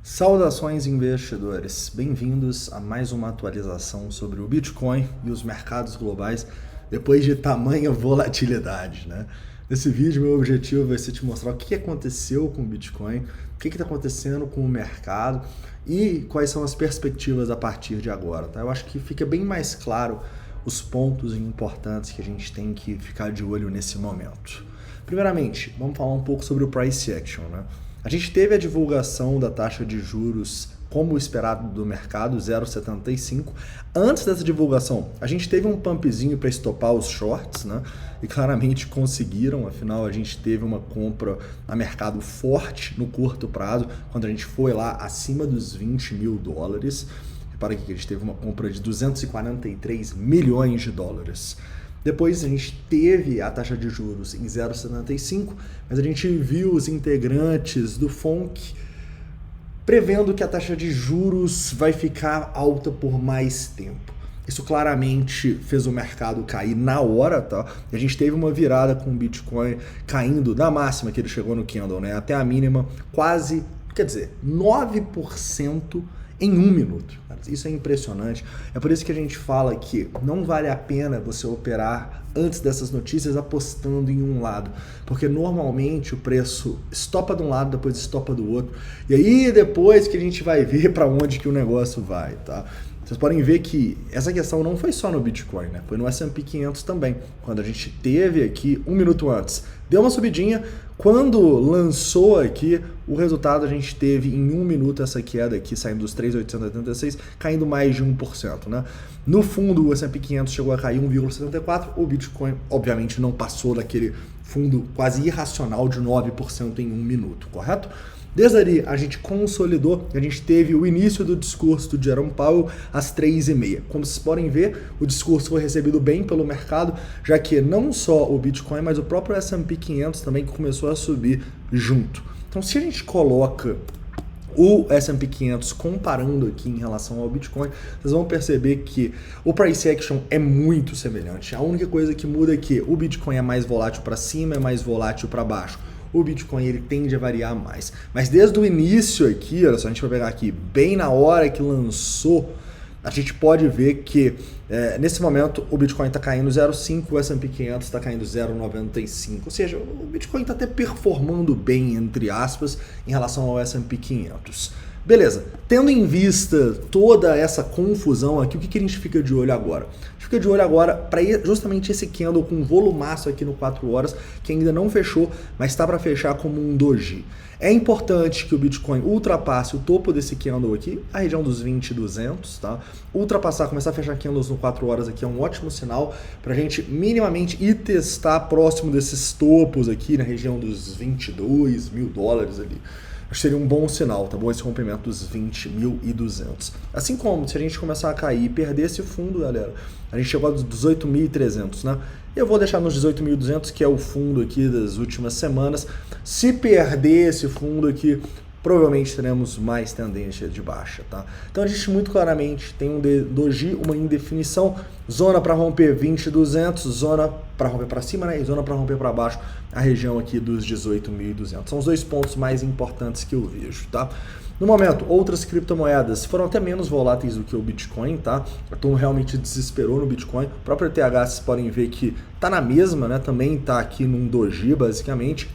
Saudações investidores, bem-vindos a mais uma atualização sobre o Bitcoin e os mercados globais depois de tamanha volatilidade, né? Nesse vídeo meu objetivo vai ser te mostrar o que aconteceu com o Bitcoin, o que está acontecendo com o mercado e quais são as perspectivas a partir de agora, tá? Eu acho que fica bem mais claro os pontos importantes que a gente tem que ficar de olho nesse momento. Primeiramente, vamos falar um pouco sobre o price action, né? A gente teve a divulgação da taxa de juros como esperado do mercado, 0,75. Antes dessa divulgação, a gente teve um pumpzinho para estopar os shorts, né? E claramente conseguiram, afinal a gente teve uma compra a mercado forte no curto prazo, quando a gente foi lá acima dos 20 mil dólares. Repara aqui que a gente teve uma compra de 243 milhões de dólares. Depois a gente teve a taxa de juros em 0,75, mas a gente viu os integrantes do FONC prevendo que a taxa de juros vai ficar alta por mais tempo. Isso claramente fez o mercado cair na hora, tá? E a gente teve uma virada com o Bitcoin caindo da máxima que ele chegou no candle, né? Até a mínima, quase, 9% em 1 minuto. Isso é impressionante. É por isso que a gente fala que não vale a pena você operar antes dessas notícias apostando em um lado, porque normalmente o preço estopa de um lado, depois estopa do outro, e aí depois que a gente vai ver para onde que o negócio vai, tá? Vocês podem ver que essa questão não foi só no Bitcoin, né? Foi no S&P 500 também. Quando a gente teve aqui 1 minuto antes, deu uma subidinha. Quando lançou aqui, o resultado a gente teve em 1 minuto essa queda aqui, saindo dos 3.886, caindo mais de 1%, né? No fundo, o S&P 500 chegou a cair 1,74%. O Bitcoin, obviamente, não passou daquele fundo quase irracional de 9% em 1 minuto, correto? Desde ali, a gente consolidou, a gente teve o início do discurso do Jerome Powell às 3h30. Como vocês podem ver, o discurso foi recebido bem pelo mercado, já que não só o Bitcoin, mas o próprio S&P 500 também começou a subir junto. Então, se a gente coloca o S&P 500 comparando aqui em relação ao Bitcoin, vocês vão perceber que o price action é muito semelhante. A única coisa que muda é que o Bitcoin é mais volátil para cima, é mais volátil para baixo. O Bitcoin ele tende a variar mais. Mas desde o início aqui, olha só, a gente vai pegar aqui, bem na hora que lançou, a gente pode ver que nesse momento o Bitcoin está caindo 0,5, o S&P 500 está caindo 0,95. Ou seja, o Bitcoin está até performando bem, entre aspas, em relação ao S&P 500. Beleza, tendo em vista toda essa confusão aqui, o que a gente fica de olho agora? A gente fica de olho agora para justamente esse candle com volumaço aqui no 4 horas, que ainda não fechou, mas está para fechar como um doji. É importante que o Bitcoin ultrapasse o topo desse candle aqui, a região dos 20.200, tá? Ultrapassar, começar a fechar candles no 4 horas aqui é um ótimo sinal para a gente minimamente ir testar próximo desses topos aqui na região dos 22 mil dólares ali. Acho que seria um bom sinal, tá bom? Esse rompimento dos 20.200. Assim como se a gente começar a cair e perder esse fundo, galera, a gente chegou aos 18.300, né? Eu vou deixar nos 18.200, que é o fundo aqui das últimas semanas. Se perder esse fundo aqui, provavelmente teremos mais tendência de baixa, tá? Então a gente muito claramente tem um doji, uma indefinição, zona para romper 20.200, zona para romper para cima, né? E zona para romper para baixo, a região aqui dos 18.200. São os dois pontos mais importantes que eu vejo, tá? No momento, outras criptomoedas foram até menos voláteis do que o Bitcoin, tá? A turma realmente desesperou no Bitcoin. O próprio ETH, vocês podem ver que tá na mesma, né? Também tá aqui num doji, basicamente.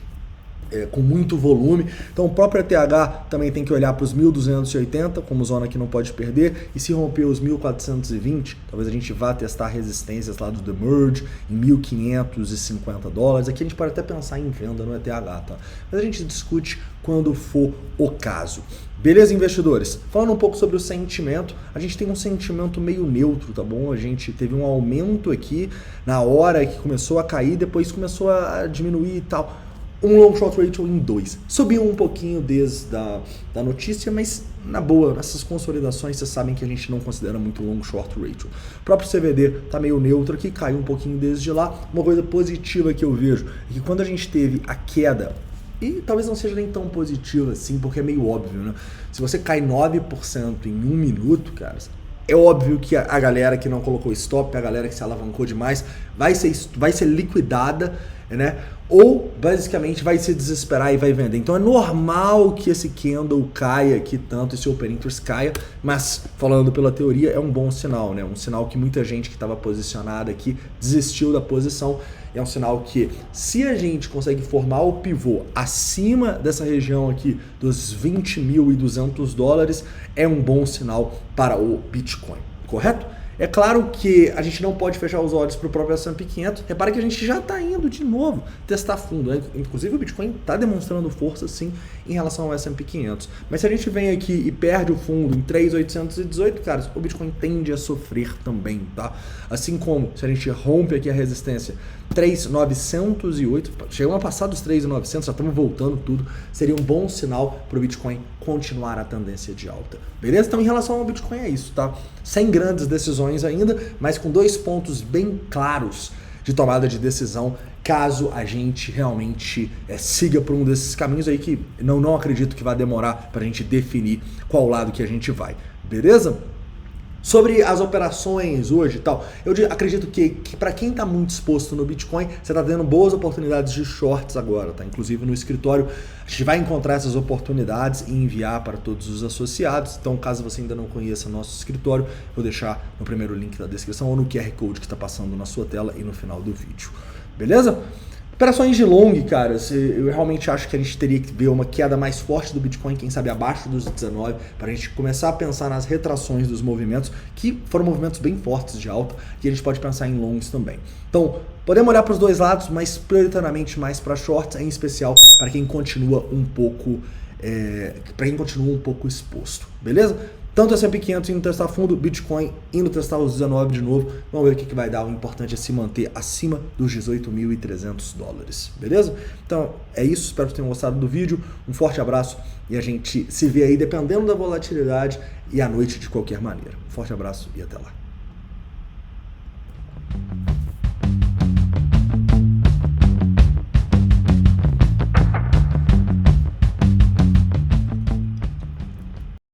Com muito volume, então o próprio ETH também tem que olhar para os 1.280 como zona que não pode perder, e se romper os 1.420, talvez a gente vá testar resistências lá do The Merge em 1.550 dólares. Aqui a gente pode até pensar em venda no ETH, tá? Mas a gente discute quando for o caso. Beleza, investidores? Falando um pouco sobre o sentimento, a gente tem um sentimento meio neutro, tá bom? A gente teve um aumento aqui na hora que começou a cair, depois começou a diminuir e tal. Um long short ratio em 2. Subiu um pouquinho desde da notícia, mas na boa, essas consolidações vocês sabem que a gente não considera muito long short ratio. O próprio CVD tá meio neutro aqui, caiu um pouquinho desde lá. Uma coisa positiva que eu vejo é que quando a gente teve a queda, e talvez não seja nem tão positiva assim, porque é meio óbvio, né? Se você cai 9% em 1 minuto, cara, é óbvio que a galera que não colocou stop, a galera que se alavancou demais, vai ser liquidada né? Ou basicamente vai se desesperar e vai vender. Então é normal que esse candle caia aqui tanto, esse open interest caia, mas falando pela teoria é um bom sinal, né? Um sinal que muita gente que estava posicionada aqui desistiu da posição. É um sinal que se a gente consegue formar o pivô acima dessa região aqui dos 20.200 dólares, é um bom sinal para o Bitcoin, correto? É claro que a gente não pode fechar os olhos para o próprio S&P 500. Repara que a gente já está indo de novo testar fundo, né? Inclusive o Bitcoin está demonstrando força sim em relação ao S&P 500. Mas se a gente vem aqui e perde o fundo em 3.818, caras, o Bitcoin tende a sofrer também, tá? Assim como se a gente rompe aqui a resistência 3.908, chegamos a passar dos 3.900, já estamos voltando tudo, seria um bom sinal para o Bitcoin continuar a tendência de alta, beleza? Então em relação ao Bitcoin é isso, tá? Sem grandes decisões ainda, mas com 2 pontos bem claros de tomada de decisão, caso a gente realmente siga por um desses caminhos aí que não acredito que vai demorar para a gente definir qual lado que a gente vai, beleza? Sobre as operações hoje e tal, eu acredito que para quem está muito exposto no Bitcoin, você está tendo boas oportunidades de shorts agora, tá? Inclusive no escritório, a gente vai encontrar essas oportunidades e enviar para todos os associados. Então, caso você ainda não conheça nosso escritório, vou deixar no primeiro link da descrição ou no QR Code que está passando na sua tela e no final do vídeo. Beleza? Operações de long, cara, eu realmente acho que a gente teria que ver uma queda mais forte do Bitcoin, quem sabe abaixo dos 19, para a gente começar a pensar nas retrações dos movimentos, que foram movimentos bem fortes de alta, e a gente pode pensar em longs também. Então, podemos olhar para os dois lados, mas prioritariamente mais para shorts, em especial para quem continua um pouco exposto, beleza? Tanto o S&P 500 indo testar fundo, Bitcoin indo testar os 19 de novo. Vamos ver o que vai dar. O importante é se manter acima dos 18.300 dólares, beleza? Então é isso, espero que tenham gostado do vídeo. Um forte abraço e a gente se vê aí dependendo da volatilidade e à noite de qualquer maneira. Um forte abraço e até lá.